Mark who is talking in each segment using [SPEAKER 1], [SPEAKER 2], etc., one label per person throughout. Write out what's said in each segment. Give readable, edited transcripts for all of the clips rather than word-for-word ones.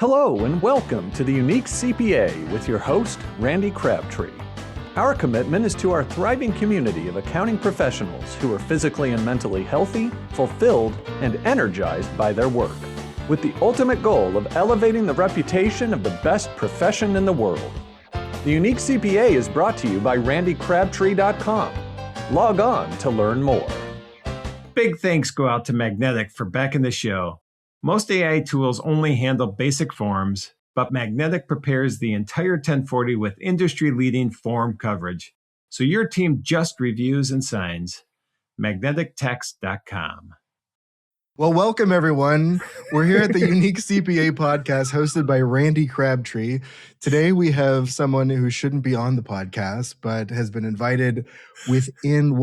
[SPEAKER 1] Hello and welcome to the Unique CPA with your host, Randy Crabtree. Our commitment is to our thriving community of accounting professionals who are physically and mentally healthy, fulfilled, and energized by their work, with the ultimate goal of elevating the reputation of the best profession in the world. The Unique CPA is brought to you by randycrabtree.com. Log on to learn more.
[SPEAKER 2] Big thanks go out to Magnetic for backing the show. Most AI tools only handle basic forms, but Magnetic prepares the entire 1040 with industry-leading form coverage, so your team just reviews and signs. MagneticText.com.
[SPEAKER 3] Well, welcome, everyone. We're here at the Unique CPA podcast hosted by Randy Crabtree. Today, we have someone who shouldn't be on the podcast, but has been invited within,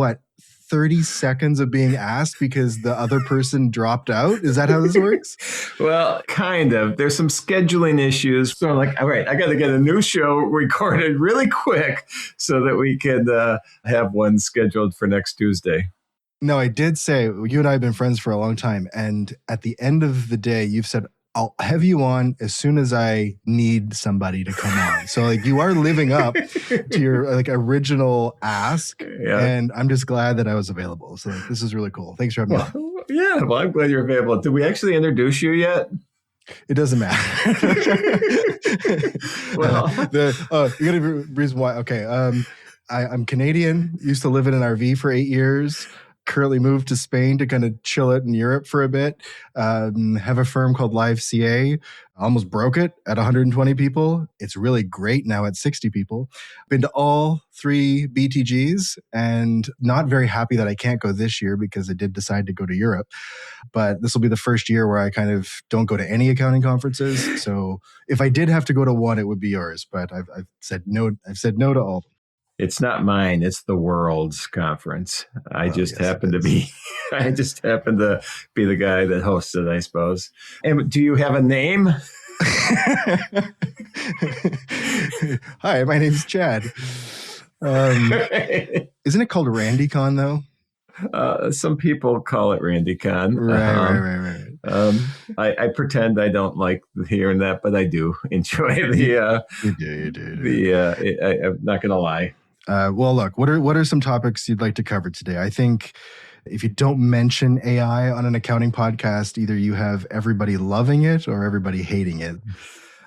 [SPEAKER 3] 30 seconds of being asked because the other person dropped out? Is that how this works?
[SPEAKER 2] Well, kind of. There's some scheduling issues. So I'm like, all right, I got to get a new show recorded really quick so that we can have one scheduled for next Tuesday.
[SPEAKER 3] No, I did say, you and I have been friends for a long time. And at the end of the day, you've said, I'll have you on as soon as I need somebody to come on. So you are living up to your original ask. Yeah. And I'm just glad that I was available. So this is really cool. Thanks for having me on.
[SPEAKER 2] Yeah, well, I'm glad you're available. Did we actually introduce you yet?
[SPEAKER 3] It doesn't matter.
[SPEAKER 2] Well,
[SPEAKER 3] you got a reason why. Okay. I'm Canadian, used to live in an RV for 8 years. Currently moved to Spain to kind of chill it in Europe for a bit. Have a firm called LiveCA. Almost broke it at 120 people. It's really great now at 60 people. Been to all 3 BTGs and not very happy that I can't go this year because I did decide to go to Europe. But this will be the first year where I kind of don't go to any accounting conferences. So if I did have to go to one, it would be yours. But I've said no. I've said no to all of them.
[SPEAKER 2] It's not mine. It's the world's conference. I just happen to be the guy that hosts it, I suppose. And do you have a name?
[SPEAKER 3] Hi, my name's Chad. Isn't it called RandyCon though?
[SPEAKER 2] Some people call it RandyCon.
[SPEAKER 3] Right.
[SPEAKER 2] I pretend I don't like hearing that, but I do enjoy the.
[SPEAKER 3] You do.
[SPEAKER 2] I'm not going to lie.
[SPEAKER 3] Well, look, what are some topics you'd like to cover today? I think if you don't mention AI on an accounting podcast, either you have everybody loving it or everybody hating it.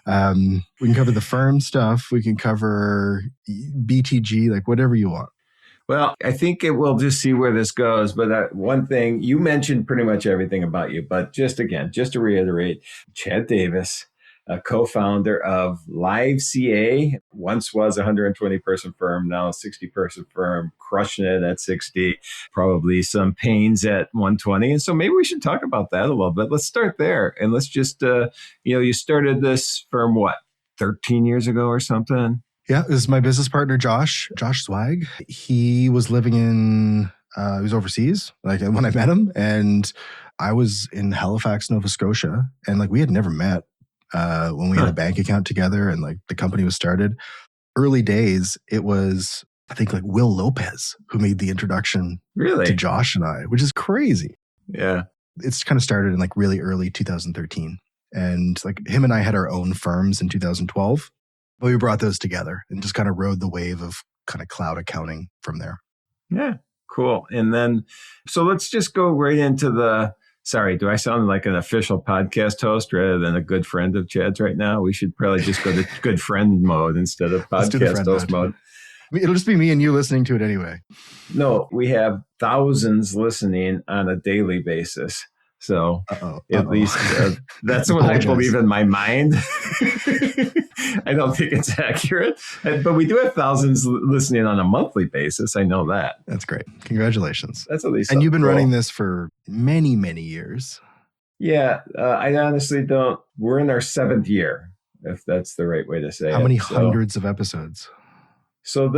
[SPEAKER 3] We can cover the firm stuff. We can cover BTG, whatever you want.
[SPEAKER 2] Well, I think we'll just see where this goes. But one thing, you mentioned pretty much everything about you. But just to reiterate, Chad Davis, a co-founder of LiveCA, once was a 120-person firm, now a 60-person firm, crushing it at 60, probably some pains at 120. And so maybe we should talk about that a little bit. Let's start there. And let's just, you started this firm, 13 years ago or something?
[SPEAKER 3] Yeah, this is my business partner, Josh Swag. He was living he was overseas, when I met him. And I was in Halifax, Nova Scotia. And we had never met. When we had a bank account together and the company was started. Early days, it was, I think, Will Lopez who made the introduction to Josh and I, which is crazy.
[SPEAKER 2] Yeah.
[SPEAKER 3] It's kind of started in really early 2013. And him and I had our own firms in 2012, but we brought those together and just kind of rode the wave of kind of cloud accounting from there.
[SPEAKER 2] Yeah, cool. And then, so let's just go right into sorry, do I sound like an official podcast host rather than a good friend of Chad's right now? We should probably just go to good friend mode instead of podcast host mode.
[SPEAKER 3] It'll just be me and you listening to it anyway.
[SPEAKER 2] No, we have thousands listening on a daily basis. So at least that's what I believe in my mind. I don't think it's accurate, but we do have thousands listening on a monthly basis. I know that.
[SPEAKER 3] That's great. Congratulations.
[SPEAKER 2] That's at least.
[SPEAKER 3] And you've been running this for many, many years.
[SPEAKER 2] Yeah, I honestly don't. We're in our 7th year, if that's the right way to say it.
[SPEAKER 3] How many hundreds of episodes?
[SPEAKER 2] So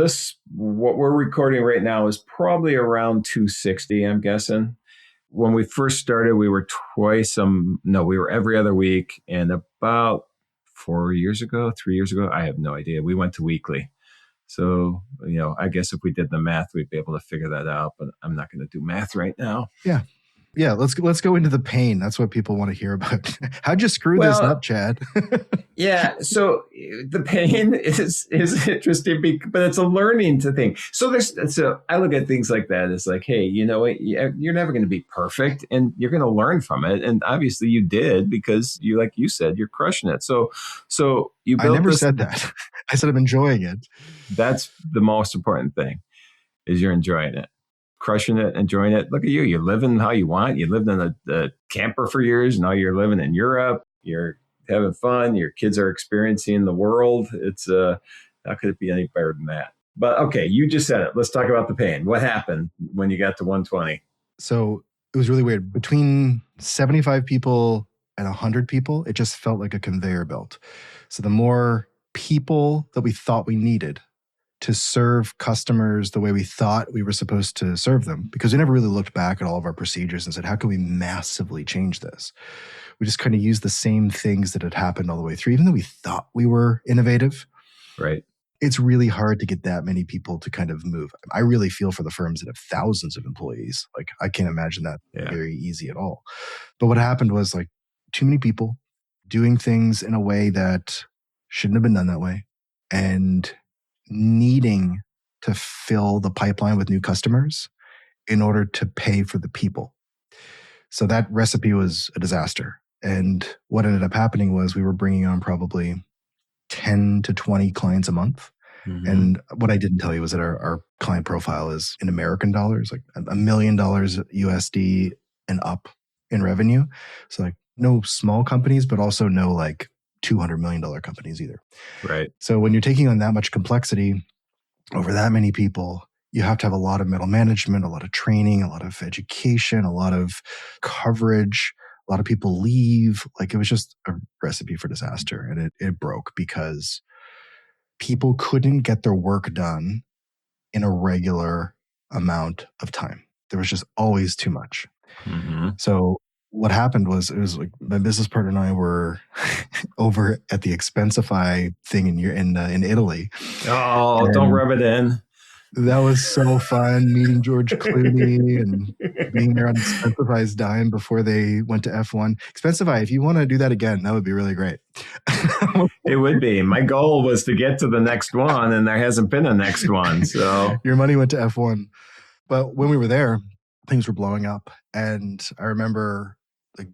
[SPEAKER 2] what we're recording right now is probably around 260, I'm guessing. When we first started, we were we were every other week. And about 3 years ago, I have no idea, we went to weekly. So, I guess if we did the math, we'd be able to figure that out, but I'm not going to do math right now.
[SPEAKER 3] Yeah. Yeah, let's go into the pain. That's what people want to hear about. How'd you screw this
[SPEAKER 2] Well,
[SPEAKER 3] up, Chad?
[SPEAKER 2] yeah. So the pain is interesting, but it's a learning to think. So I look at things like that as like, hey, you know what? You're never going to be perfect, and you're going to learn from it. And obviously, you did because like you said, you're crushing it. So you
[SPEAKER 3] I
[SPEAKER 2] built
[SPEAKER 3] never
[SPEAKER 2] this.
[SPEAKER 3] said that. I said I'm enjoying it.
[SPEAKER 2] That's the most important thing, is you're enjoying it. Crushing it, enjoying it. Look at you. You're living how you want. You lived in a camper for years. Now you're living in Europe. You're having fun. Your kids are experiencing the world. It's how could it be any better than that? But okay, you just said it. Let's talk about the pain. What happened when you got to 120?
[SPEAKER 3] So it was really weird. Between 75 people and 100 people, it just felt like a conveyor belt. So the more people that we thought we needed to serve customers the way we thought we were supposed to serve them, because we never really looked back at all of our procedures and said, how can we massively change this? We just kind of used the same things that had happened all the way through, even though we thought we were innovative.
[SPEAKER 2] Right.
[SPEAKER 3] It's really hard to get that many people to kind of move. I really feel for the firms that have thousands of employees. Like, I can't imagine that very easy at all. But what happened was like too many people doing things in a way that shouldn't have been done that way, and needing to fill the pipeline with new customers in order to pay for the people. So that recipe was a disaster. And what ended up happening was we were bringing on probably 10 to 20 clients a month. Mm-hmm. And what I didn't tell you was that our client profile is in American dollars, like $1 million USD and up in revenue. So like no small companies, but also no like $200 million companies either.
[SPEAKER 2] Right.
[SPEAKER 3] So when you're taking on that much complexity over that many people, you have to have a lot of middle management, a lot of training, a lot of education, a lot of coverage. A lot of people leave. Like, it was just a recipe for disaster. And it broke because people couldn't get their work done in a regular amount of time. There was just always too much. Mm-hmm. So what happened was, it was like my business partner and I were over at the Expensify thing in Italy.
[SPEAKER 2] Oh, and don't rub it in.
[SPEAKER 3] That was so fun, meeting George Clooney and being there on Expensify's dime before they went to F1. Expensify, if you want to do that again, that would be really great.
[SPEAKER 2] It would be. My goal was to get to the next one, and there hasn't been a next one. So
[SPEAKER 3] your money went to F1. But when we were there, things were blowing up. And I remember like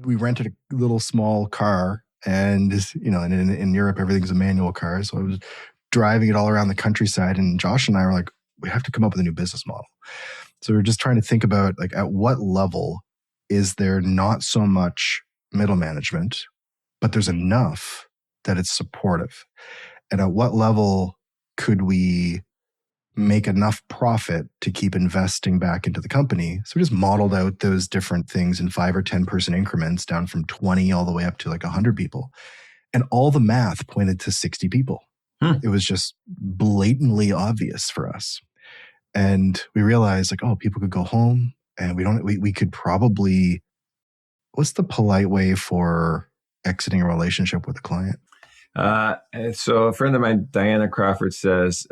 [SPEAKER 3] we rented a little small car, and in Europe, everything's a manual car. So I was driving it all around the countryside, and Josh and I were like, we have to come up with a new business model. So we're just trying to think about like, at what level is there not so much middle management, but there's enough that it's supportive? And at what level could we make enough profit to keep investing back into the company? So we just modeled out those different things in 5 or 10 person increments, down from 20 all the way up to like 100 people. And all the math pointed to 60 people. It was just blatantly obvious for us. And we realized like, oh, people could go home, and we could probably, what's the polite way for exiting a relationship with a client?
[SPEAKER 2] So a friend of mine, Diana Crawford, says,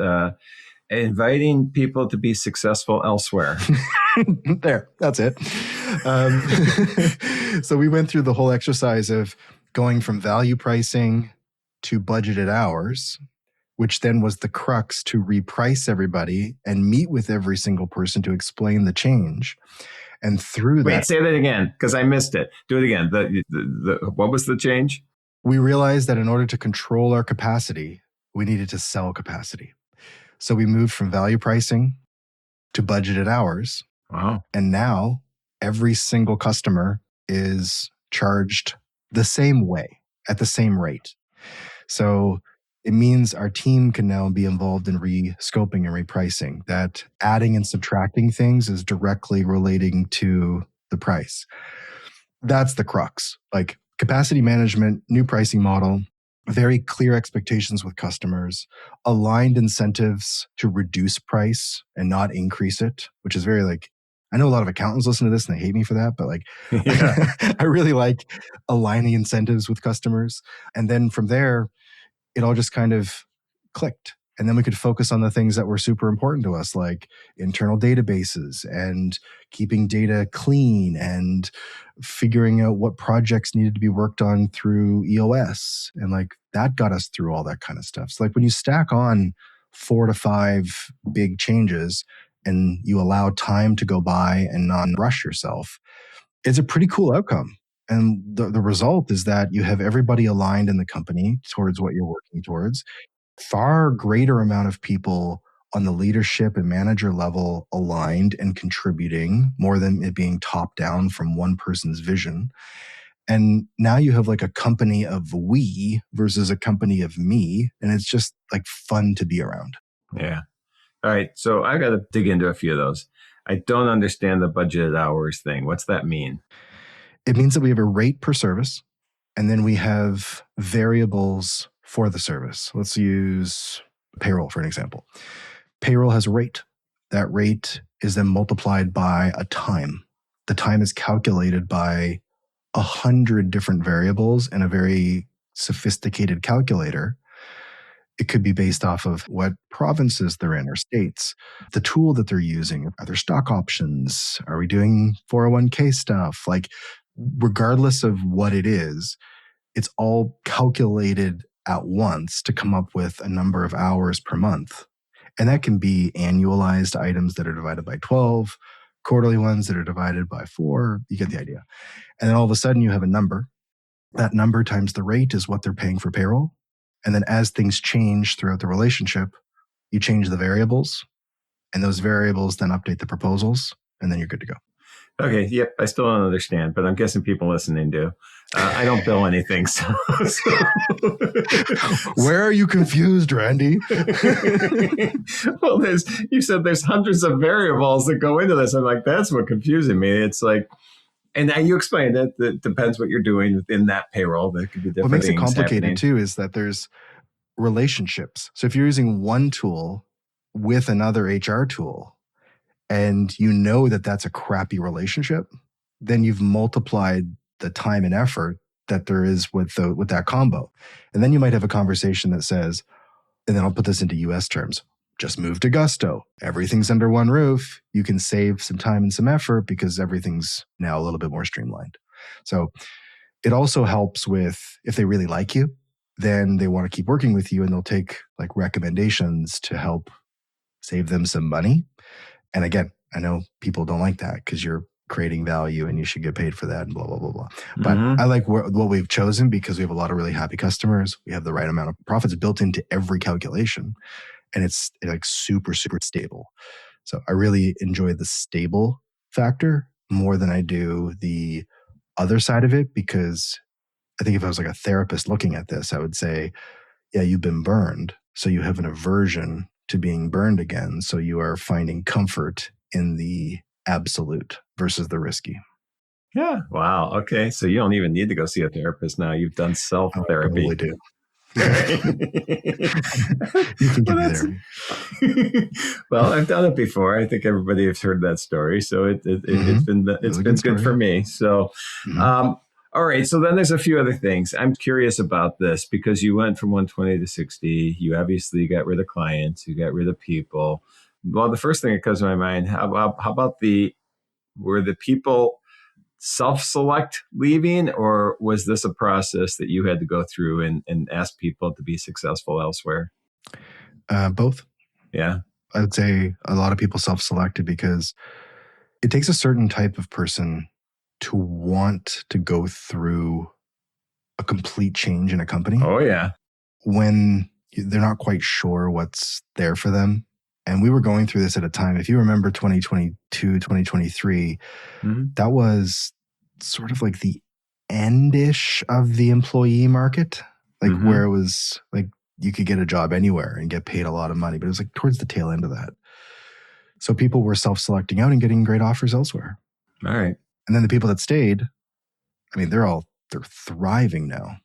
[SPEAKER 2] inviting people to be successful elsewhere.
[SPEAKER 3] There, that's it. So we went through the whole exercise of going from value pricing to budgeted hours, which then was the crux to reprice everybody and meet with every single person to explain the change. And through that...
[SPEAKER 2] Wait, say that again, because I missed it. Do it again. What was the change?
[SPEAKER 3] We realized that in order to control our capacity, we needed to sell capacity. So we moved from value pricing to budgeted hours.
[SPEAKER 2] Wow.
[SPEAKER 3] And now every single customer is charged the same way, at the same rate. So it means our team can now be involved in re-scoping and repricing. That adding and subtracting things is directly relating to the price. That's the crux. Like capacity management, new pricing model, very clear expectations with customers, aligned incentives to reduce price and not increase it, which is very like, I know a lot of accountants listen to this and they hate me for that, but like, I really like aligning incentives with customers. And then from there, it all just kind of clicked. And then we could focus on the things that were super important to us, like internal databases and keeping data clean and figuring out what projects needed to be worked on through EOS. And like that got us through all that kind of stuff. So like when you stack on 4 to 5 big changes and you allow time to go by and not rush yourself, it's a pretty cool outcome. And the result is that you have everybody aligned in the company towards what you're working towards. Far greater amount of people on the leadership and manager level aligned and contributing more than it being top down from one person's vision. And now you have like a company of we versus a company of me. And it's just like fun to be around.
[SPEAKER 2] Yeah. All right. So I got to dig into a few of those. I don't understand the budgeted hours thing. What's that mean?
[SPEAKER 3] It means that we have a rate per service, and then we have variables for the service. Let's use payroll for an example. Payroll has a rate. That rate is then multiplied by a time. The time is calculated by 100 different variables in a very sophisticated calculator. It could be based off of what provinces they're in or states, the tool that they're using. Are there stock options? Are we doing 401k stuff? Like, regardless of what it is, it's all calculated at once to come up with a number of hours per month. And that can be annualized items that are divided by 12, quarterly ones that are divided by 4. You get the idea. And then all of a sudden you have a number. That number times the rate is what they're paying for payroll. And then as things change throughout the relationship, you change the variables, and those variables then update the proposals, and then you're good to go.
[SPEAKER 2] Okay. Yep. I still don't understand, but I'm guessing people listening do. I don't bill anything. So.
[SPEAKER 3] Where are you confused, Randy?
[SPEAKER 2] Well, you said there's hundreds of variables that go into this. I'm like, that's what confusing me. It's like, and now you explained it. It depends what you're doing within that payroll. There could be different things.
[SPEAKER 3] What makes it complicated
[SPEAKER 2] happening.
[SPEAKER 3] too is that there's relationships. So if you're using one tool with another HR tool, and you know that that's a crappy relationship, then you've multiplied the time and effort that there is with that combo. And then you might have a conversation that says, and then I'll put this into US terms, just move to Gusto. Everything's under one roof. You can save some time and some effort because everything's now a little bit more streamlined. So it also helps with, if they really like you, then they want to keep working with you, and they'll take like recommendations to help save them some money. And again, I know people don't like that because you're creating value and you should get paid for that and blah, blah, blah, blah. But I like what we've chosen because we have a lot of really happy customers. We have the right amount of profits built into every calculation, and it's like super, super stable. So I really enjoy the stable factor more than I do the other side of it, because I think if I was like a therapist looking at this, I would say, yeah, you've been burned. So you have an aversion to being burned again. So you are finding comfort in the absolute versus the risky.
[SPEAKER 2] Yeah. Wow. Okay. So you don't even need to go see a therapist now. You've done self-therapy.
[SPEAKER 3] I probably do. You can give me therapy.
[SPEAKER 2] Well, I've done it before. I think everybody has heard that story. So it's been good for me. So, all right. So then there's a few other things. I'm curious about this because you went from 120 to 60. You obviously got rid of clients. You got rid of people. Well, the first thing that comes to my mind, how about were the people self-select leaving, or was this a process that you had to go through and ask people to be successful elsewhere?
[SPEAKER 3] Both.
[SPEAKER 2] Yeah.
[SPEAKER 3] I would say a lot of people self-selected because it takes a certain type of person to want to go through a complete change in a company.
[SPEAKER 2] Oh, yeah.
[SPEAKER 3] When they're not quite sure what's there for them. And we were going through this at a time, if you remember 2022, 2023, that was sort of like the end-ish of the employee market, like where it was like you could get a job anywhere and get paid a lot of money, but it was like towards the tail end of that. So people were self-selecting out and getting great offers elsewhere.
[SPEAKER 2] All right.
[SPEAKER 3] And then the people that stayed, I mean, they're thriving now.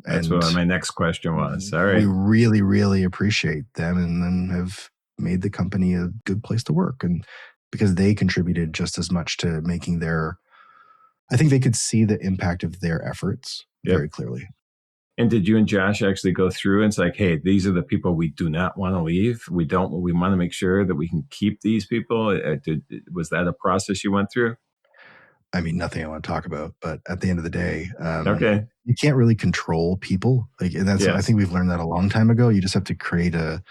[SPEAKER 2] That's what my next question was. All right.
[SPEAKER 3] We really, really appreciate them and then have made the company a good place to work. And because they contributed just as much to making I think they could see the impact of their efforts very clearly.
[SPEAKER 2] And did you and Josh actually go through and it's like, hey, these are the people we do not want to leave. We want to make sure that we can keep these people. Was that a process you went through?
[SPEAKER 3] I mean, nothing I want to talk about, but at the end of the day,
[SPEAKER 2] Okay.
[SPEAKER 3] you can't really control people. Like that's, I
[SPEAKER 2] Yes.
[SPEAKER 3] think we've learned that a long time ago. You just have to create a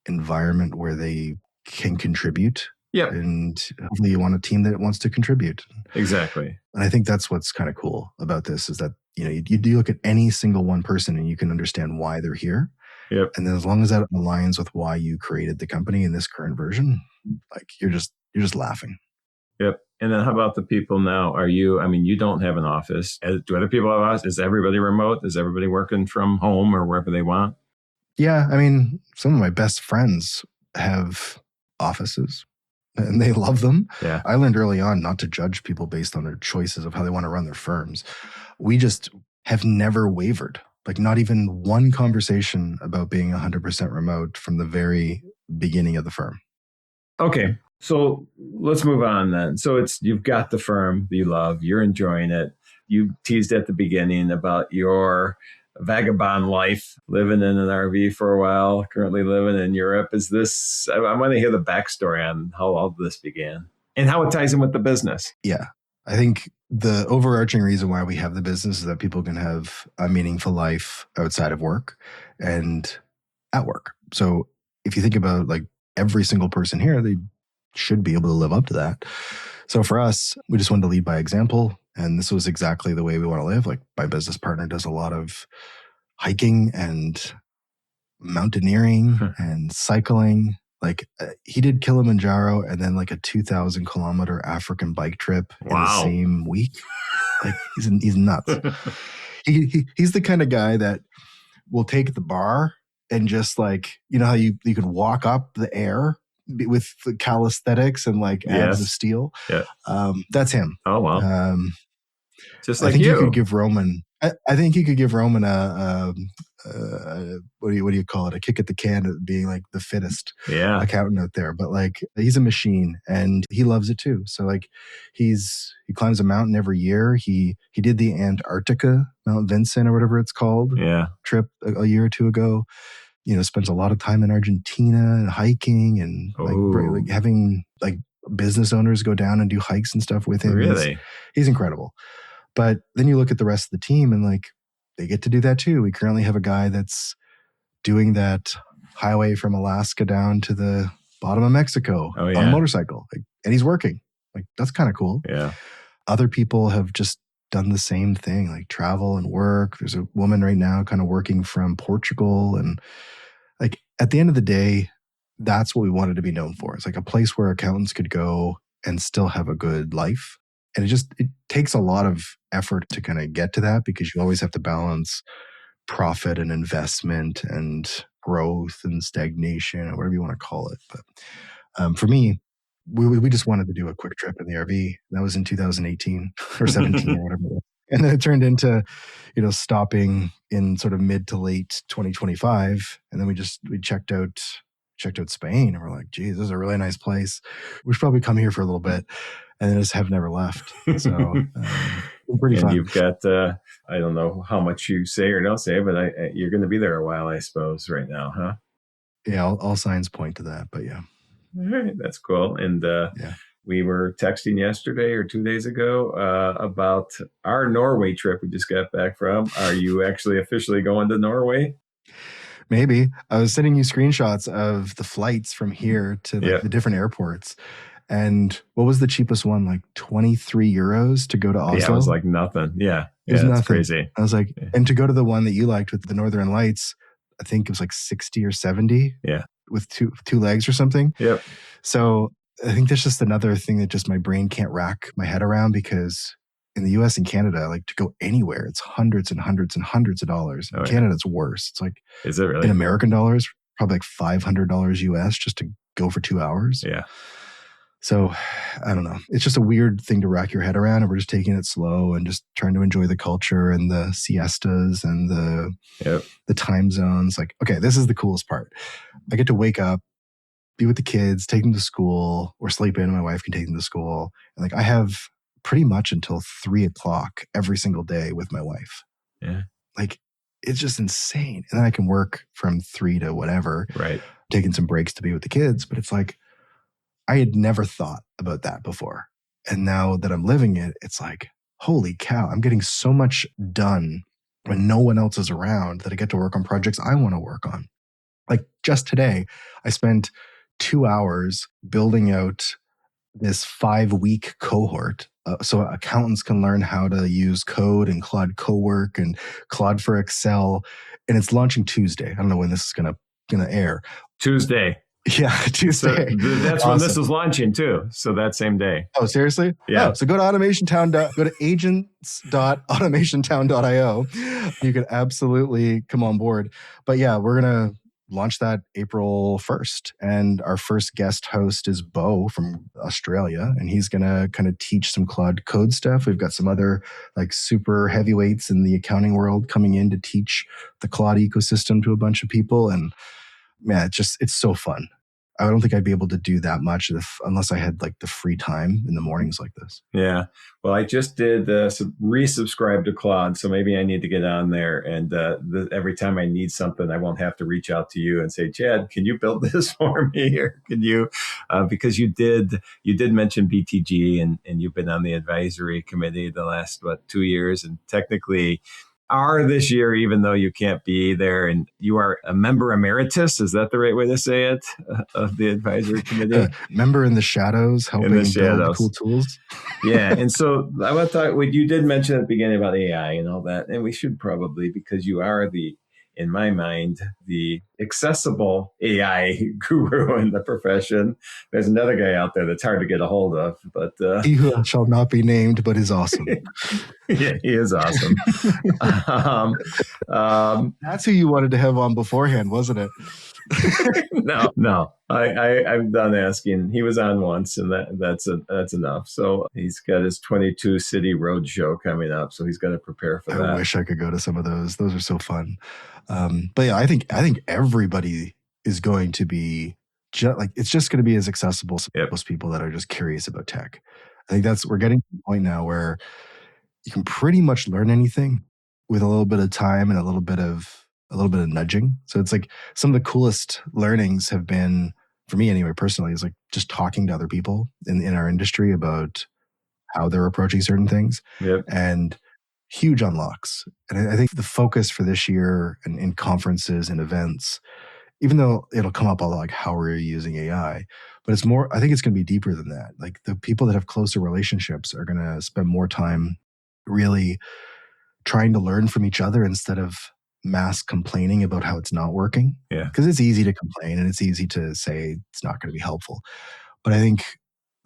[SPEAKER 3] environment where they can contribute.
[SPEAKER 2] Yep.
[SPEAKER 3] And hopefully you want a team that wants to contribute.
[SPEAKER 2] Exactly.
[SPEAKER 3] And I think that's what's kind of cool about this is that, you do look at any single one person and you can understand why they're here.
[SPEAKER 2] Yep.
[SPEAKER 3] And then as long as that aligns with why you created the company in this current version, like you're just laughing.
[SPEAKER 2] Yep. And then how about the people now? You don't have an office. Do other people have an office? Is everybody remote? Is everybody working from home or wherever they want?
[SPEAKER 3] Yeah. I mean, some of my best friends have offices and they love them.
[SPEAKER 2] Yeah.
[SPEAKER 3] I learned early on not to judge people based on their choices of how they want to run their firms. We just have never wavered, like not even one conversation about being 100% remote from the very beginning of the firm.
[SPEAKER 2] Okay. So let's move on then. So you've got the firm that you love, you're enjoying it. You teased at the beginning about your vagabond life, living in an RV for a while, currently living in Europe. I want to hear the backstory on how all this began and how it ties in with the business.
[SPEAKER 3] Yeah. I think the overarching reason why we have the business is that people can have a meaningful life outside of work and at work. So if you think about like every single person here, they should be able to live up to that. So for us, we just wanted to lead by example. And this was exactly the way we want to live. Like my business partner does a lot of hiking and mountaineering and cycling. Like he did Kilimanjaro and then like a 2,000 kilometer African bike trip in the same week. Like he's nuts. He's the kind of guy that will take the bar and just like, how you can walk up the air with the calisthenics and like abs of steel.
[SPEAKER 2] Yeah.
[SPEAKER 3] That's him.
[SPEAKER 2] Oh, wow. Just like
[SPEAKER 3] I think
[SPEAKER 2] you
[SPEAKER 3] could give Roman. I think he could give Roman what do you call it? A kick at the can at being like the fittest accountant out there. But like he's a machine and he loves it too. So like he climbs a mountain every year. He did the Antarctica, Mount Vincent or whatever it's called, trip a year or two ago. Spends a lot of time in Argentina and hiking and like having like business owners go down and do hikes and stuff with him.
[SPEAKER 2] Really?
[SPEAKER 3] He's incredible. But then you look at the rest of the team and like they get to do that too. We currently have a guy that's doing that highway from Alaska down to the bottom of Mexico on a motorcycle. Like, and he's working. Like that's kind of cool.
[SPEAKER 2] Yeah.
[SPEAKER 3] Other people have just done the same thing, like travel and work. There's a woman right now kind of working from Portugal. And like at the end of the day, that's what we wanted to be known for. It's like a place where accountants could go and still have a good life. And it takes a lot of effort to kind of get to that because you always have to balance profit and investment and growth and stagnation or whatever you want to call it. But for me, we just wanted to do a quick trip in the RV. That was in 2018 or 17 or whatever it was. And then it turned into, stopping in sort of mid to late 2025. And then we checked out Spain and we're like, geez, this is a really nice place. We should probably come here for a little bit. And then just have never left. So pretty fun.
[SPEAKER 2] And you've got, I don't know how much you say or don't say, but you're going to be there a while, I suppose, right now, huh?
[SPEAKER 3] Yeah, all signs point to that, but yeah.
[SPEAKER 2] All right, that's cool. And we were texting yesterday or 2 days ago about our Norway trip we just got back from. Are you actually officially going to Norway?
[SPEAKER 3] Maybe. I was sending you screenshots of the flights from here to the different airports. And what was the cheapest one? Like 23 euros to go to Oslo?
[SPEAKER 2] Yeah, it was like nothing. Yeah.
[SPEAKER 3] It was nothing.
[SPEAKER 2] Crazy.
[SPEAKER 3] I was like, and to go to the one that you liked with the Northern Lights, I think it was like 60 or 70.
[SPEAKER 2] Yeah.
[SPEAKER 3] With two legs or something.
[SPEAKER 2] Yep.
[SPEAKER 3] So I think that's just another thing that just my brain can't rack my head around because in the US and Canada, like to go anywhere, it's hundreds and hundreds and hundreds of dollars. In Canada, it's worse. It's like,
[SPEAKER 2] is it really?
[SPEAKER 3] In American dollars, probably like $500 US just to go for 2 hours.
[SPEAKER 2] Yeah.
[SPEAKER 3] So I don't know. It's just a weird thing to rack your head around, and we're just taking it slow and just trying to enjoy the culture and the siestas and the time zones. Like, okay, this is the coolest part. I get to wake up, be with the kids, take them to school, or sleep in. My wife can take them to school. And like I have pretty much until 3:00 every single day with my wife.
[SPEAKER 2] Yeah.
[SPEAKER 3] Like it's just insane. And then I can work from 3 to whatever,
[SPEAKER 2] Right.
[SPEAKER 3] taking some breaks to be with the kids. But it's like, I had never thought about that before. And now that I'm living it, it's like, holy cow, I'm getting so much done when no one else is around that I get to work on projects I want to work on. Like just today, I spent 2 hours building out this 5-week cohort. So accountants can learn how to use code and Claude Cowork and Claude for Excel. And it's launching Tuesday. I don't know when this is gonna air.
[SPEAKER 2] Tuesday.
[SPEAKER 3] Yeah, Tuesday.
[SPEAKER 2] So that's when this is launching too. So that same day.
[SPEAKER 3] Oh, seriously?
[SPEAKER 2] Yeah.
[SPEAKER 3] Oh, so go to AutomationTown. Go to agents.automationtown.io. You can absolutely come on board. But yeah, we're gonna launch that April 1st. And our first guest host is Bo from Australia. And he's gonna kind of teach some Claude Code stuff. We've got some other like super heavyweights in the accounting world coming in to teach the Claude ecosystem to a bunch of people. And man, it's so fun. I don't think I'd be able to do that much unless I had like the free time in the mornings like this.
[SPEAKER 2] Yeah. Well, I just did resubscribe to Claude, so maybe I need to get on there. And every time I need something, I won't have to reach out to you and say, Chad, can you build this for me? Or can you? Because you did mention BTG, and you've been on the advisory committee the last 2 years, and technically are this year, even though you can't be there, and you are a member emeritus. Is that the right way to say it? Of the advisory committee?
[SPEAKER 3] Member in the shadows, helping build cool tools.
[SPEAKER 2] Yeah. And so I want to talk, you did mention at the beginning about AI and all that, and we should probably, because you are in my mind, the accessible AI guru in the profession. There's another guy out there that's hard to get a hold of, but
[SPEAKER 3] he who shall not be named, but is awesome.
[SPEAKER 2] Yeah, he is awesome.
[SPEAKER 3] That's who you wanted to have on beforehand, wasn't it?
[SPEAKER 2] No. I'm done asking. He was on once, and that's enough. So he's got his 22 city road show coming up, so he's got to prepare for that.
[SPEAKER 3] I wish I could go to some of those. Those are so fun. But yeah, I think everybody is going to be it's just going to be as accessible to most people that are just curious about tech. I think we're getting to the point now where you can pretty much learn anything with a little bit of time and a little bit of nudging. So it's like some of the coolest learnings have been, for me anyway, personally, is like just talking to other people in our industry about how they're approaching certain things.
[SPEAKER 2] Yep.
[SPEAKER 3] And huge unlocks. And I think the focus for this year and in conferences and events, even though it'll come up a lot like how we're using AI, but it's more, I think it's going to be deeper than that. Like the people that have closer relationships are going to spend more time really trying to learn from each other instead of mass complaining about how it's not working.
[SPEAKER 2] Yeah.
[SPEAKER 3] Because it's easy to complain and it's easy to say it's not going to be helpful. But I think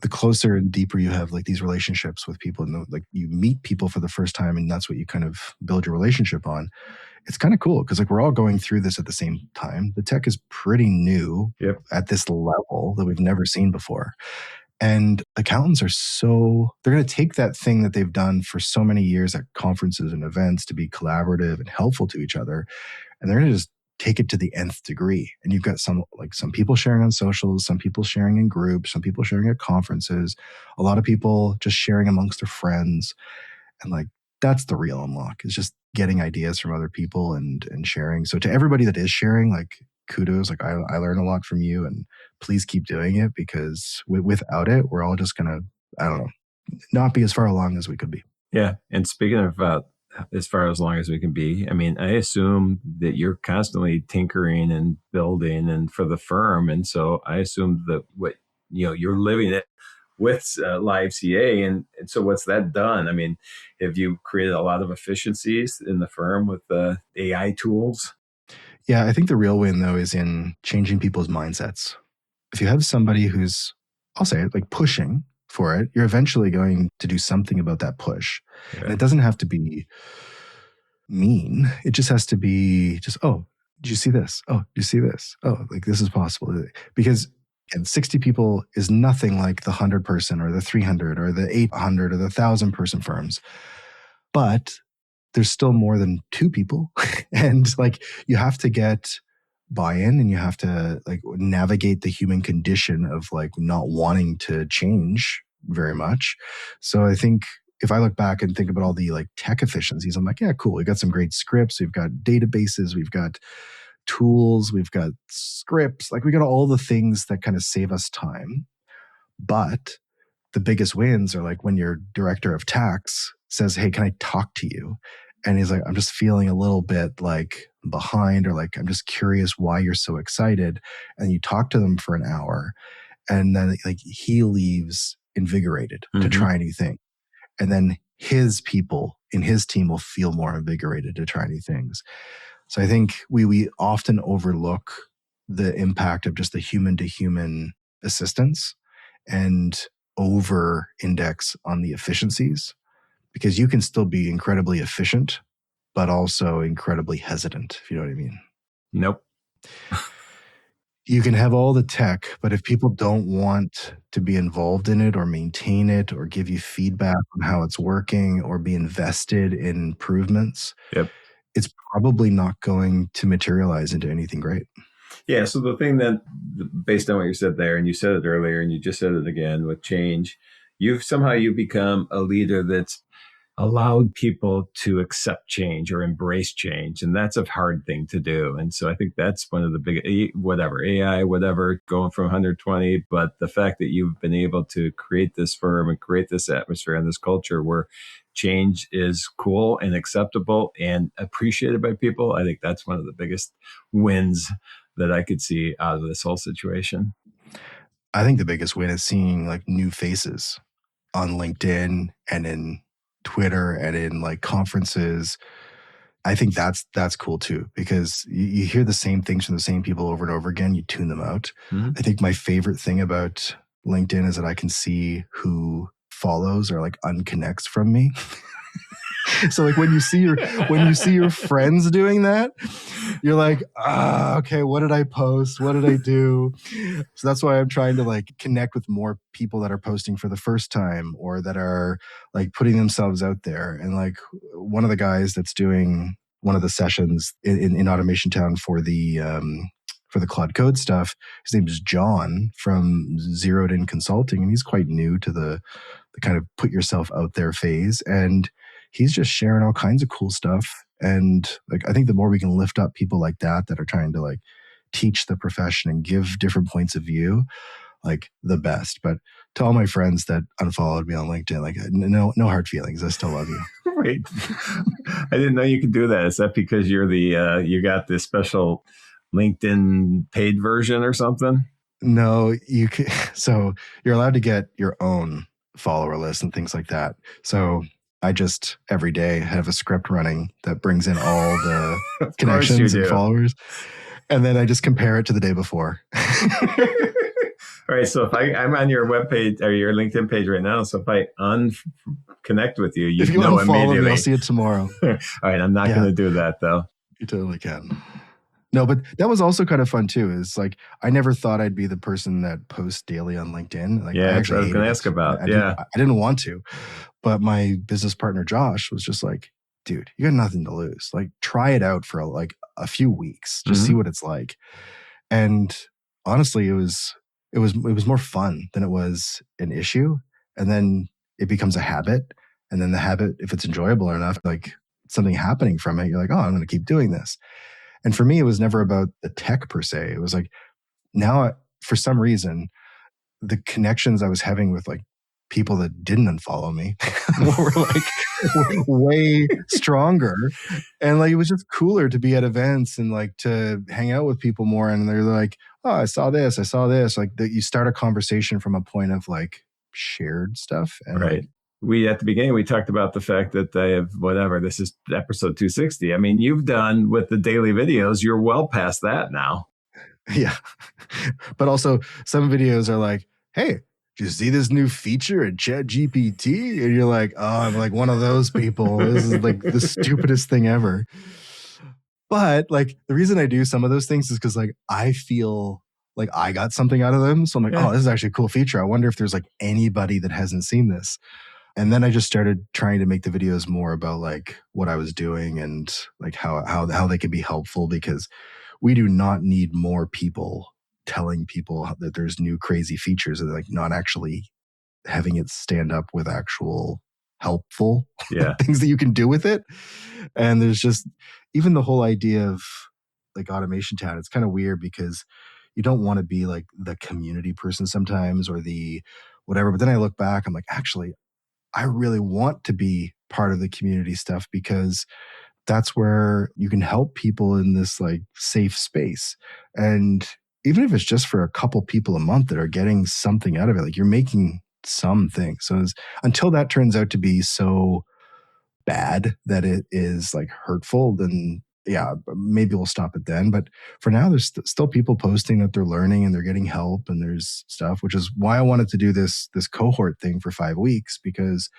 [SPEAKER 3] the closer and deeper you have like these relationships with people, and like you meet people for the first time, and that's what you kind of build your relationship on. It's kind of cool because like we're all going through this at the same time. The tech is pretty new at this level that we've never seen before. And accountants they're going to take that thing that they've done for so many years at conferences and events to be collaborative and helpful to each other. And they're going to just take it to the nth degree. And you've got some people sharing on socials, some people sharing in groups, some people sharing at conferences, a lot of people just sharing amongst their friends. And like, that's the real unlock, is just getting ideas from other people and sharing. So to everybody that is sharing, like, kudos. Like I learn a lot from you, and please keep doing it, because without it, we're all just going to, I don't know, not be as far along as we could be.
[SPEAKER 2] Yeah. And speaking of as far as long as we can be, I mean, I assume that you're constantly tinkering and building and for the firm. And so I assume that you're living it with LiveCA. And so what's that done? I mean, have you created a lot of efficiencies in the firm with the AI tools?
[SPEAKER 3] Yeah, I think the real win, though, is in changing people's mindsets. If you have somebody who's, I'll say it, like pushing for it, you're eventually going to do something about that push. Yeah. And it doesn't have to be mean. It just has to be just, oh, did you see this? Oh, did you see this? Oh, like this is possible. Because 60 people is nothing like the 100 person or the 300 or the 800 or the 1,000 person firms. But there's still more than 2 people. And like you have to get buy-in, and you have to like navigate the human condition of like not wanting to change very much. So I think if I look back and think about all the like tech efficiencies, I'm like, yeah, cool. We've got some great scripts. We've got databases. We've got tools. We've got scripts. Like we got all the things that kind of save us time. But the biggest wins are like when your director of tax says, hey, can I talk to you? And he's like, I'm just feeling a little bit like behind, or like, I'm just curious why you're so excited. And you talk to them for an hour, and then like he leaves invigorated to try new things. And then his people in his team will feel more invigorated to try new things. So I think we often overlook the impact of just the human to human assistance and over index on the efficiencies, because you can still be incredibly efficient, but also incredibly hesitant, if you know what I mean.
[SPEAKER 2] Nope.
[SPEAKER 3] You can have all the tech, but if people don't want to be involved in it or maintain it or give you feedback on how it's working or be invested in improvements, it's probably not going to materialize into anything great.
[SPEAKER 2] Yeah. So the thing that, based on what you said there, and you said it earlier and you just said it again with change, you've become a leader that's allowed people to accept change or embrace change. And that's a hard thing to do. And so I think that's one of the big, AI, going from 120. But the fact that you've been able to create this firm and create this atmosphere and this culture where change is cool and acceptable and appreciated by people, I think that's one of the biggest wins that I could see out of this whole situation.
[SPEAKER 3] I think the biggest win is seeing like new faces on LinkedIn and in Twitter and in like conferences. I think that's cool too, because you hear the same things from the same people over and over again. You tune them out. I think my favorite thing about LinkedIn is that I can see who follows or like unconnects from me. So like when you see your friends doing that, you're like, okay, what did I post? What did I do? So that's why I'm trying to like connect with more people that are posting for the first time or that are like putting themselves out there. And like one of the guys that's doing one of the sessions in AutomationTown for the Cloud Code stuff, his name is John from Zeroed In Consulting, and he's quite new to the kind of put yourself out there phase. And he's just sharing all kinds of cool stuff. And like, I think the more we can lift up people like that are trying to like teach the profession and give different points of view, like the best. But to all my friends that unfollowed me on LinkedIn, like no hard feelings. I still love you.
[SPEAKER 2] Wait, I didn't know you could do that. Is that because you're you got this special LinkedIn paid version or something?
[SPEAKER 3] No, you can. So you're allowed to get your own follower list and things like that. So I just every day have a script running that brings in all the connections and followers. And then I just compare it to the day before.
[SPEAKER 2] All right. So if I'm on your webpage or your LinkedIn page right now, so if I unconnect with you,
[SPEAKER 3] if you
[SPEAKER 2] know
[SPEAKER 3] immediately. Me, I'll see it tomorrow.
[SPEAKER 2] All right. I'm not going to do that though.
[SPEAKER 3] You totally can. No, but that was also kind of fun too. Is like, I never thought I'd be the person that posts daily on LinkedIn. Like,
[SPEAKER 2] I actually I was going to ask about.
[SPEAKER 3] I didn't want to, but my business partner, Josh, was just like, dude, you got nothing to lose. Like, try it out for like a few weeks, just see what it's like. And honestly, it was more fun than it was an issue. And then it becomes a habit. And then the habit, if it's enjoyable enough, like something happening from it, you're like, oh, I'm going to keep doing this. And for me, it was never about the tech per se. It was like, now for some reason, the connections I was having with like people that didn't unfollow me were like way stronger. And like, it was just cooler to be at events and like to hang out with people more. And they're like, oh, I saw this. Like that you start a conversation from a point of like shared stuff. And
[SPEAKER 2] right. At the beginning, we talked about the fact that I have this is episode 260. I mean, you've done with the daily videos, you're well past that now.
[SPEAKER 3] Yeah. But also some videos are like, hey, did you see this new feature in ChatGPT? And you're like, oh, I'm like one of those people. This is like the stupidest thing ever. But like the reason I do some of those things is because like I feel like I got something out of them. So I'm like, oh, this is actually a cool feature. I wonder if there's like anybody that hasn't seen this. And then I just started trying to make the videos more about like what I was doing and like how they can be helpful, because we do not need more people telling people that there's new crazy features and like not actually having it stand up with actual helpful
[SPEAKER 2] Yeah.
[SPEAKER 3] things that you can do with it. And there's just even the whole idea of like AutomationTown. It's kind of weird because you don't want to be like the community person sometimes or the whatever. But then I look back, I'm like, actually, I really want to be part of the community stuff because that's where you can help people in this like safe space. And even if it's just for a couple people a month that are getting something out of it, like you're making something. So until that turns out to be so bad that it is like hurtful, then yeah, maybe we'll stop it then. But for now, there's still people posting that they're learning and they're getting help and there's stuff, which is why I wanted to do this cohort thing for 5 weeks, because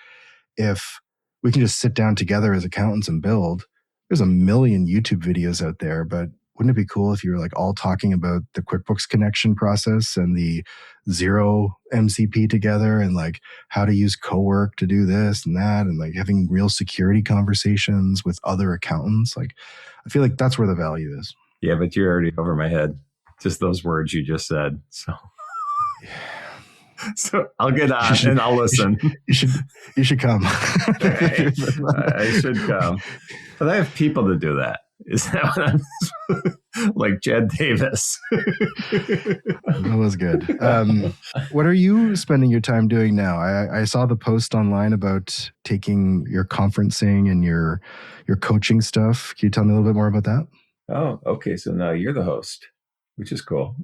[SPEAKER 3] if we can just sit down together as accountants and build, there's a million YouTube videos out there, but wouldn't it be cool if you were like all talking about the QuickBooks connection process and the Xero MCP together and like how to use cowork to do this and that and like having real security conversations with other accountants? Like, I feel like that's where the value is.
[SPEAKER 2] Yeah, but you're already over my head. Just those words you just said. So I'll get on and I'll listen.
[SPEAKER 3] You should come.
[SPEAKER 2] I should come. But I have people to do that. Is that what I'm like Chad Davis?
[SPEAKER 3] That was good. What are you spending your time doing now? I saw the post online about taking your conferencing and your coaching stuff. Can you tell me a little bit more about that?
[SPEAKER 2] Oh, okay. So now you're the host, which is cool.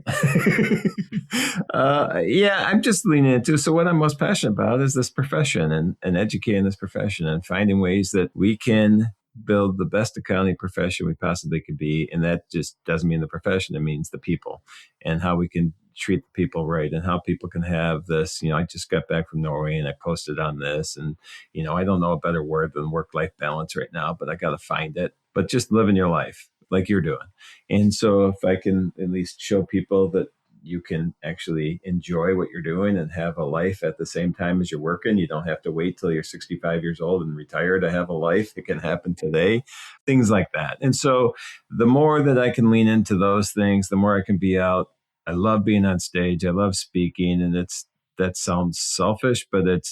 [SPEAKER 2] Yeah, I'm just leaning into. So what I'm most passionate about is this profession and educating this profession and finding ways that we can build the best accounting profession we possibly could be. And that just doesn't mean the profession. It means the people and how we can treat the people right and how people can have this. I just got back from Norway and I posted on this and, I don't know a better word than work-life balance right now, but I got to find it. But just living your life like you're doing. And so if I can at least show people that you can actually enjoy what you're doing and have a life at the same time as you're working. You don't have to wait till you're 65 years old and retire to have a life. It can happen today, things like that. And so the more that I can lean into those things, the more I can be out. I love being on stage. I love speaking. And that sounds selfish, but it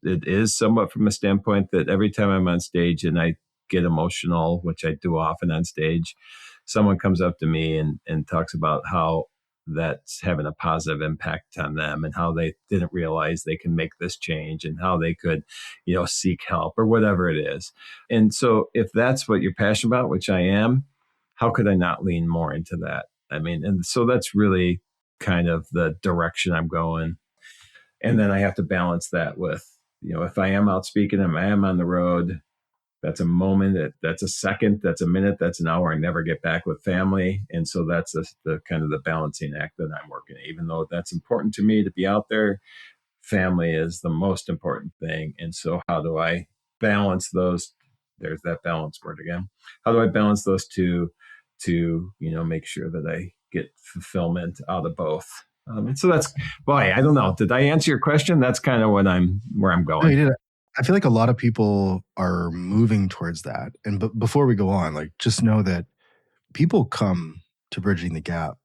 [SPEAKER 2] is somewhat from a standpoint that every time I'm on stage and I get emotional, which I do often on stage, someone comes up to me and talks about how that's having a positive impact on them and how they didn't realize they can make this change and how they could, seek help or whatever it is. And so if that's what you're passionate about, which I am, how could I not lean more into that? I mean, and so that's really kind of the direction I'm going. And then I have to balance that with, if I am out speaking, I am on the road, that's a moment, that's a second, that's a minute, that's an hour. I never get back with family. And so that's the kind of the balancing act that I'm working. Even though that's important to me to be out there, family is the most important thing. And so how do I balance those? There's that balance word again. How do I balance those two to, make sure that I get fulfillment out of both? And so that's, boy, I don't know. Did I answer your question? That's kind of where I'm going.
[SPEAKER 3] No, you did. I feel like a lot of people are moving towards that. And before we go on, like just know that people come to Bridging the Gap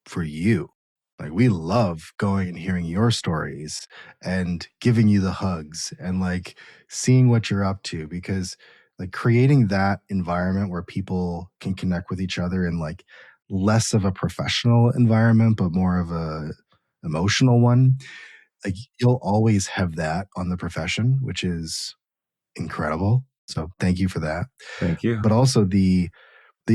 [SPEAKER 3] for you. Like we love going and hearing your stories and giving you the hugs and like seeing what you're up to, because like creating that environment where people can connect with each other in like less of a professional environment, but more of a emotional one. Like you'll always have that on the profession, which is incredible. So thank you for that.
[SPEAKER 2] Thank you.
[SPEAKER 3] But also the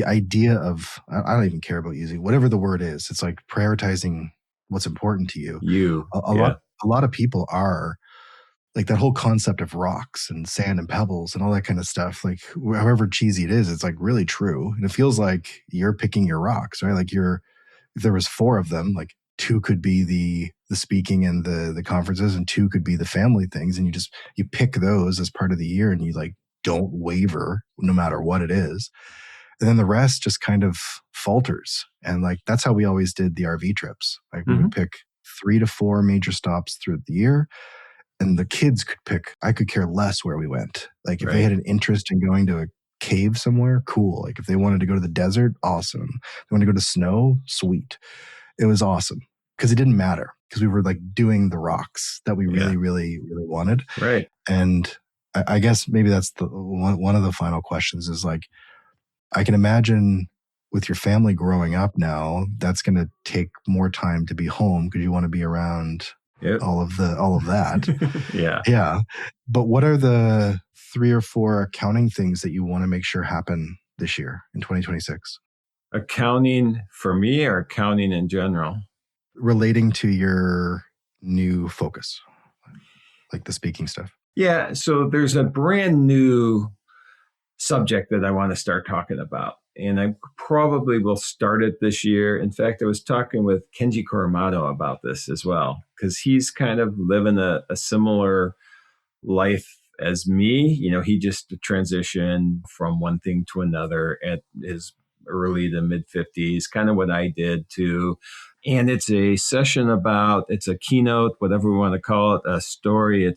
[SPEAKER 3] idea of, I don't even care about using whatever the word is. It's like prioritizing what's important to you. A lot of people are like that whole concept of rocks and sand and pebbles and all that kind of stuff. Like however cheesy it is, it's like really true. And it feels like you're picking your rocks, right? Like if there was 4 of them, like 2 could be the speaking and the conferences and 2 could be the family things. And you pick those as part of the year and you like don't waver no matter what it is. And then the rest just kind of falters. And like, that's how we always did the RV trips. Like we would pick 3 to 4 major stops through the year. And the kids could pick, I could care less where we went. Like if they had an interest in going to a cave somewhere, cool. Like if they wanted to go to the desert, awesome. If they wanted to go to snow, sweet. It was awesome because it didn't matter because we were like doing the rocks that we really, really, really wanted.
[SPEAKER 2] Right.
[SPEAKER 3] And I guess maybe that's the one of the final questions is like, I can imagine with your family growing up now, that's going to take more time to be home because you want to be around
[SPEAKER 2] Yep.
[SPEAKER 3] all of that.
[SPEAKER 2] Yeah.
[SPEAKER 3] Yeah. But what are the 3 or 4 accounting things that you want to make sure happen this year in 2026?
[SPEAKER 2] Accounting for me or accounting in general?
[SPEAKER 3] Relating to your new focus, like the speaking stuff.
[SPEAKER 2] Yeah. So there's a brand new subject that I want to start talking about. And I probably will start it this year. In fact, I was talking with Kenji Kuramoto about this as well, because he's kind of living a similar life as me. He just transitioned from one thing to another at his early to mid 50s, kind of what I did too. And it's a session it's a keynote, whatever we want to call it, a story.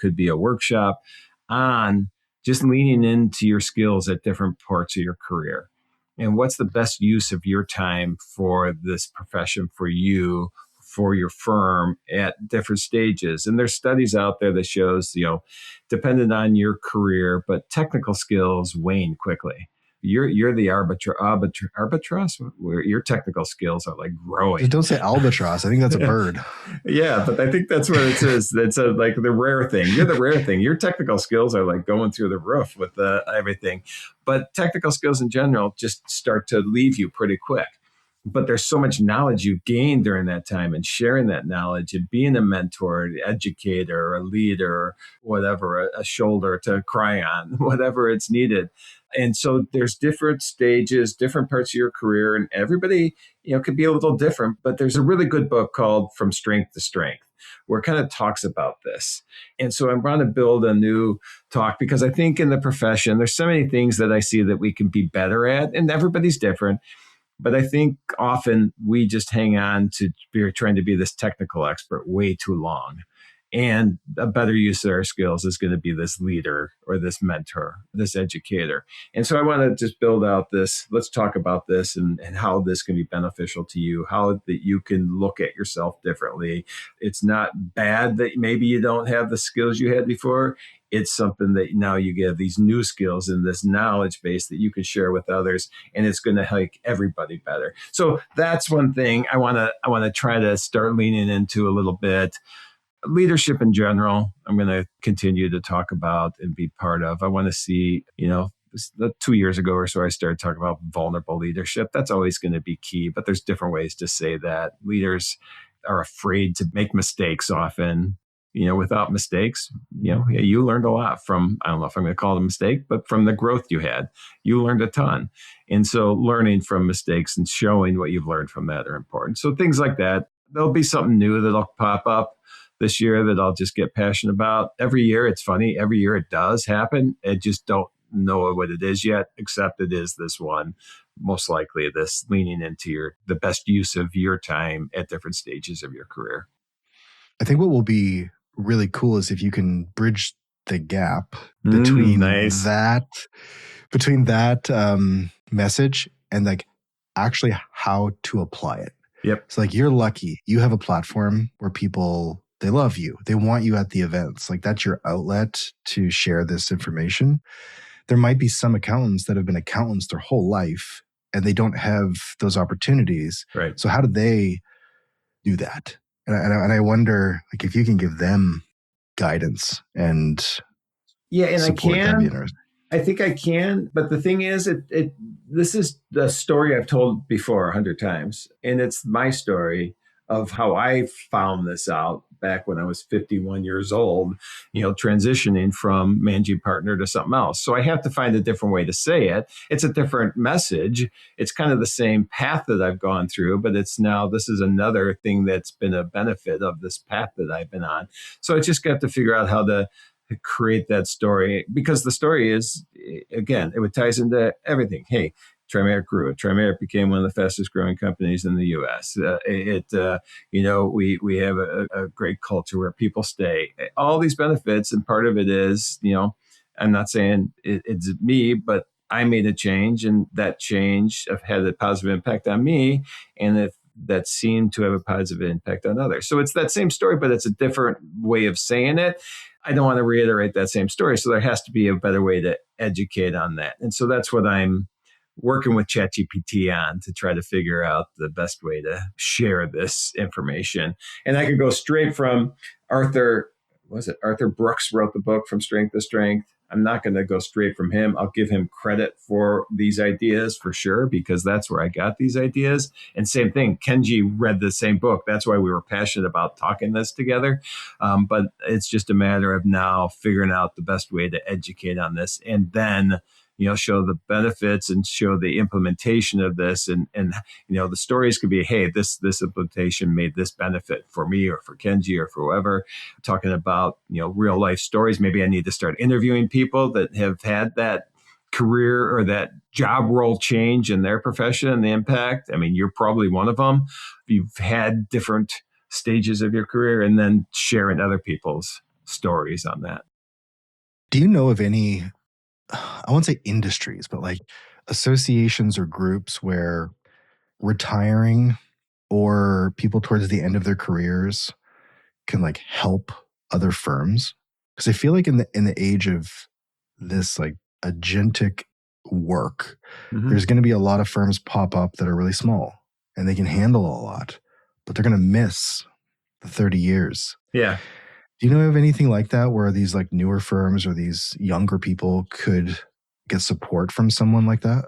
[SPEAKER 2] Could be a workshop on just leaning into your skills at different parts of your career. And what's the best use of your time for this profession for you, for your firm at different stages. And there's studies out there that shows, dependent on your career, but technical skills wane quickly. You're the arbitrage, where your technical skills are like growing.
[SPEAKER 3] Don't say albatross. I think that's a bird.
[SPEAKER 2] Yeah, but I think that's what it is. That's like the rare thing. You're the rare thing. Your technical skills are like going through the roof with everything. But technical skills in general just start to leave you pretty quick. But there's so much knowledge you gain during that time, and sharing that knowledge and being a mentor, an educator, a leader, whatever, a shoulder to cry on, whatever it's needed. And so there's different stages, different parts of your career, and everybody, could be a little different. But there's a really good book called From Strength to Strength, where it kind of talks about this. And so I'm trying to build a new talk, because I think in the profession, there's so many things that I see that we can be better at, and everybody's different. But I think often we just hang on to trying to be this technical expert way too long. And a better use of our skills is going to be this leader or this mentor, this educator. And so I want to just build out this. Let's talk about this and how this can be beneficial to you, how that you can look at yourself differently. It's not bad that maybe you don't have the skills you had before. It's something that now you get these new skills and this knowledge base that you can share with others, and it's going to make everybody better. So that's one thing I want to try to start leaning into a little bit. Leadership in general, I'm going to continue to talk about and be part of. I want to see, 2 years ago or so, I started talking about vulnerable leadership. That's always going to be key, but there's different ways to say that. Leaders are afraid to make mistakes often. Without mistakes, you learned a lot from, I don't know if I'm going to call it a mistake, but from the growth you had, you learned a ton. And so learning from mistakes and showing what you've learned from that are important. So things like that, there'll be something new that'll pop up this year that I'll just get passionate about. Every year, it's funny. Every year it does happen. I just don't know what it is yet, except it is this one. Most likely this leaning into the best use of your time at different stages of your career.
[SPEAKER 3] I think what will be really cool is if you can bridge the gap between that message and like actually how to apply it.
[SPEAKER 2] Yep.
[SPEAKER 3] So like you're lucky. You have a platform where people, they love you. They want you at the events. Like that's your outlet to share this information. There might be some accountants that have been accountants their whole life and they don't have those opportunities.
[SPEAKER 2] Right.
[SPEAKER 3] So how do they do that? And I wonder, like, if you can give them guidance and support, that'd be interesting.
[SPEAKER 2] I think I can, but the thing is, this is the story I've told before 100 times, and it's my story of how I found this out back when I was 51 years old, transitioning from managing partner to something else. So I have to find a different way to say it. It's a different message. It's kind of the same path that I've gone through, but this is another thing that's been a benefit of this path that I've been on. So I just got to figure out how to create that story, because the story is, again, it ties into everything. Hey, Trimeric grew. Trimeric became one of the fastest growing companies in the U.S. We have a great culture where people stay. All these benefits, and part of it is, I'm not saying it's me, but I made a change, and that change had a positive impact on me, and that seemed to have a positive impact on others. So it's that same story, but it's a different way of saying it. I don't want to reiterate that same story. So there has to be a better way to educate on that. And so that's what I'm working with ChatGPT on, to try to figure out the best way to share this information. And I could go straight from Arthur Brooks wrote the book From Strength to Strength. I'm not going to go straight from him. I'll give him credit for these ideas for sure, because that's where I got these ideas. And same thing, Kenji read the same book. That's why we were passionate about talking this together. But it's just a matter of now figuring out the best way to educate on this, and then show the benefits and show the implementation of this. And the stories could be, hey, this implementation made this benefit for me or for Kenji or for whoever. Talking about, real life stories. Maybe I need to start interviewing people that have had that career or that job role change in their profession and the impact. I mean, you're probably one of them. You've had different stages of your career, and then sharing other people's stories on that.
[SPEAKER 3] Do you know of any, I won't say industries, but like associations or groups where retiring or people towards the end of their careers can like help other firms? Because I feel like in the age of this like agentic work, there's going to be a lot of firms pop up that are really small and they can handle a lot, but they're going to miss the 30 years.
[SPEAKER 2] Yeah.
[SPEAKER 3] Do you know of anything like that where these like newer firms or these younger people could get support from someone like that?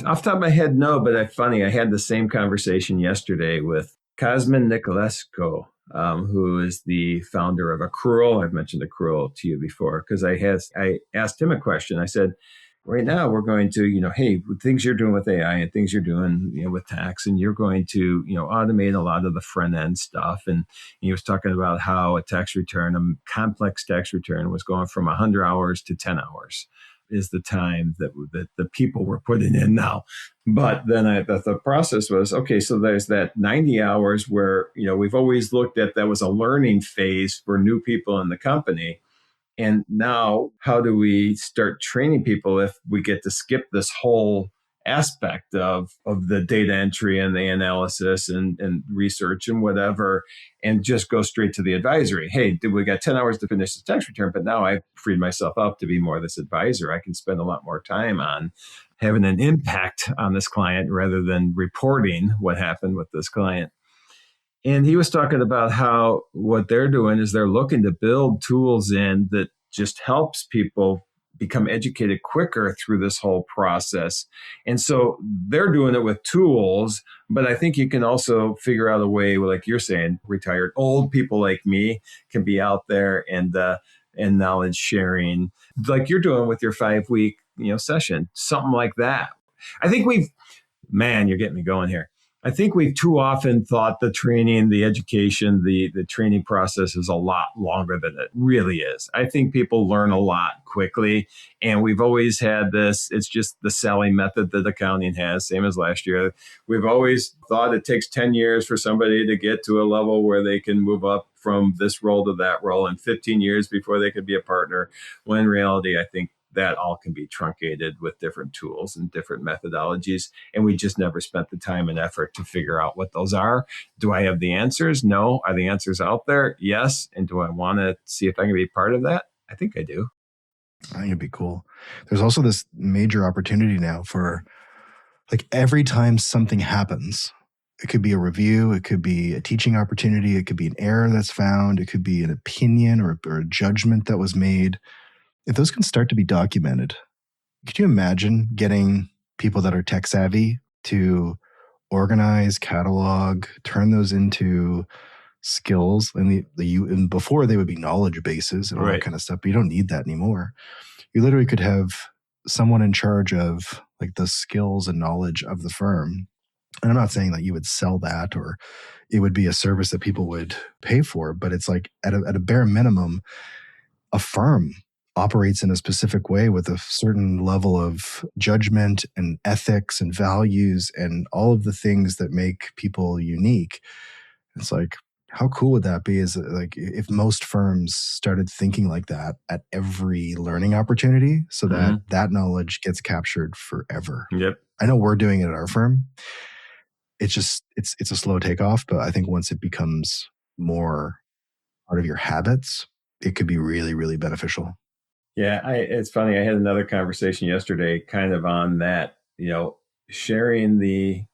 [SPEAKER 2] Off the top of my head, no, but funny. I had the same conversation yesterday with Cosmin Nicolescu, who is the founder of Accrual. I've mentioned Accrual to you before because I asked him a question. I said, right now we're going to, hey, things you're doing with AI and things you're doing, with tax, and you're going to, automate a lot of the front end stuff. And he was talking about how a complex tax return was going from 100 hours to 10 hours is the time that the people were putting in now. But then the process was, okay, so there's that 90 hours where, we've always looked at that was a learning phase for new people in the company. And now, how do we start training people if we get to skip this whole aspect of the data entry and the analysis and research and whatever, and just go straight to the advisory? Hey, we got 10 hours to finish the tax return, but now I've freed myself up to be more this advisor. I can spend a lot more time on having an impact on this client rather than reporting what happened with this client. And he was talking about how what they're doing is they're looking to build tools in that just helps people become educated quicker through this whole process. And so they're doing it with tools, but I think you can also figure out a way, like you're saying, retired old people like me can be out there and knowledge sharing, like you're doing with your 5-week session, something like that. I think you're getting me going here. I think we've too often thought the training, the education, the training process is a lot longer than it really is. I think people learn a lot quickly, and we've always had this. It's just the Sally method that accounting has, same as last year. We've always thought it takes 10 years for somebody to get to a level where they can move up from this role to that role, and 15 years before they could be a partner. When in reality, I think that all can be truncated with different tools and different methodologies. And we just never spent the time and effort to figure out what those are. Do I have the answers? No. Are the answers out there? Yes. And do I want to see if I can be part of that? I think I do.
[SPEAKER 3] I think it'd be cool. There's also this major opportunity now for like every time something happens, it could be a review, it could be a teaching opportunity, it could be an error that's found, it could be an opinion or a judgment that was made. If those can start to be documented, could you imagine getting people that are tech savvy to organize, catalog, turn those into skills? And before they would be knowledge bases and all that kind of stuff, but you don't need that anymore. You literally could have someone in charge of like the skills and knowledge of the firm. And I'm not saying that you would sell that or it would be a service that people would pay for, but it's like at a bare minimum, a firm operates in a specific way with a certain level of judgment and ethics and values and all of the things that make people unique. It's like, how cool would that be? Is like if most firms started thinking like that at every learning opportunity, so that that knowledge gets captured forever.
[SPEAKER 2] Yep.
[SPEAKER 3] I know we're doing it at our firm. It's just it's a slow takeoff, but I think once it becomes more part of your habits, it could be really, really beneficial.
[SPEAKER 2] Yeah, it's funny. I had another conversation yesterday kind of on that, sharing the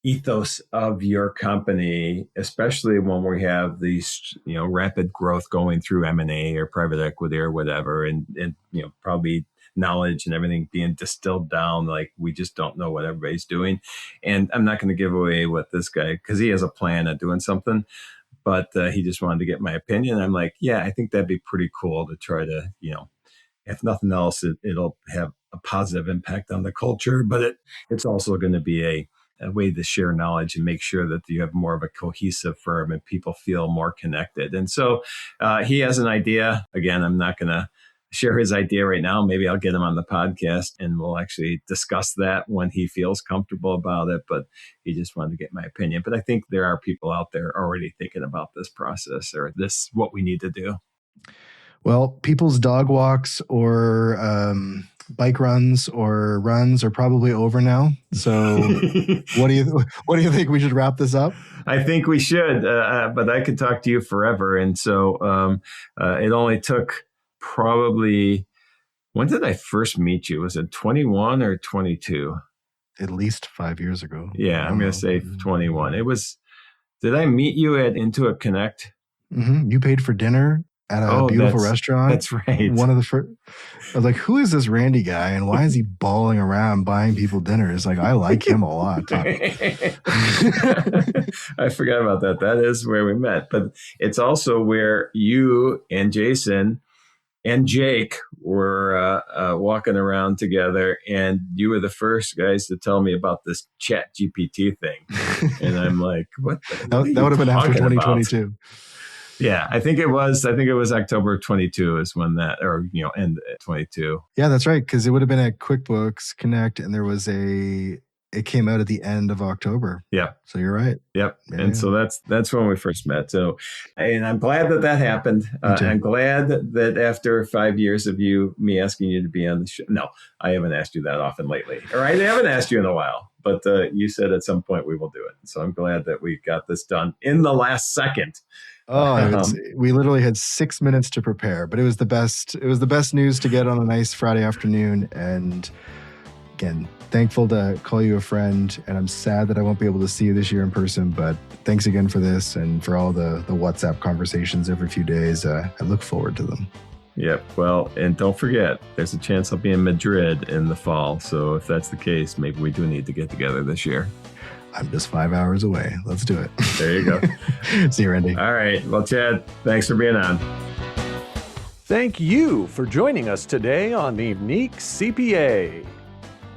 [SPEAKER 2] ethos of your company, especially when we have these, rapid growth going through M&A or private equity or whatever, and probably knowledge and everything being distilled down. Like, we just don't know what everybody's doing. And I'm not going to give away what this guy, because he has a plan of doing something, but he just wanted to get my opinion. I'm like, yeah, I think that'd be pretty cool to try to, if nothing else, it'll have a positive impact on the culture, but it's also going to be a way to share knowledge and make sure that you have more of a cohesive firm and people feel more connected. And so he has an idea. Again, I'm not going to share his idea right now. Maybe I'll get him on the podcast and we'll actually discuss that when he feels comfortable about it. But he just wanted to get my opinion. But I think there are people out there already thinking about this process, or this, what we need to do.
[SPEAKER 3] Well, people's dog walks or bike runs or runs are probably over now. So what do you think? We should wrap this up?
[SPEAKER 2] I think we should, but I could talk to you forever. And so it only took probably, when did I first meet you? Was it 21 or 22?
[SPEAKER 3] At least 5 years ago.
[SPEAKER 2] Yeah, I'm going to say 21. It was, did I meet you at Intuit Connect?
[SPEAKER 3] Mm-hmm. You paid for dinner at a beautiful restaurant.
[SPEAKER 2] That's right.
[SPEAKER 3] One of the first, I was like, who is this Randy guy and why is he balling around buying people dinners? Like, I like him a lot.
[SPEAKER 2] I forgot about that. That is where we met. But it's also where you and Jason and Jake were walking around together, and you were the first guys to tell me about this Chat GPT thing. And I'm like, what? That
[SPEAKER 3] would have been after 2022.
[SPEAKER 2] About? Yeah, I think it was October 22 is when that, or, end at 22.
[SPEAKER 3] Yeah, that's right. Because it would have been at QuickBooks Connect, and it came out at the end of October.
[SPEAKER 2] Yeah.
[SPEAKER 3] So you're right.
[SPEAKER 2] Yep. Yeah, and so that's when we first met. So, and I'm glad that happened. I'm glad that after 5 years of me asking you to be on the show. No, I haven't asked you that often lately, or I haven't asked you in a while, but you said at some point we will do it. So I'm glad that we got this done in the last second.
[SPEAKER 3] Oh, we literally had 6 minutes to prepare, but it was the best. It was the best news to get on a nice Friday afternoon. And again, thankful to call you a friend. And I'm sad that I won't be able to see you this year in person, but thanks again for this and for all the WhatsApp conversations every few days. I look forward to them.
[SPEAKER 2] Yep. Well, and don't forget, there's a chance I'll be in Madrid in the fall. So if that's the case, maybe we do need to get together this year.
[SPEAKER 3] I'm just 5 hours away. Let's do it.
[SPEAKER 2] There you go.
[SPEAKER 3] See you, Randy.
[SPEAKER 2] All right. Well, Chad, thanks for being on.
[SPEAKER 1] Thank you for joining us today on the Unique CPA.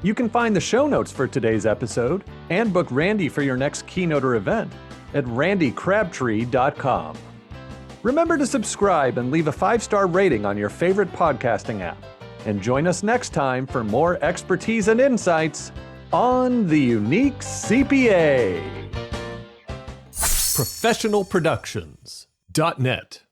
[SPEAKER 1] You can find the show notes for today's episode and book Randy for your next keynote or event at randycrabtree.com. Remember to subscribe and leave a 5-star rating on your favorite podcasting app. And join us next time for more expertise and insights on the Unique CPA.
[SPEAKER 4] ProfessionalProductions.net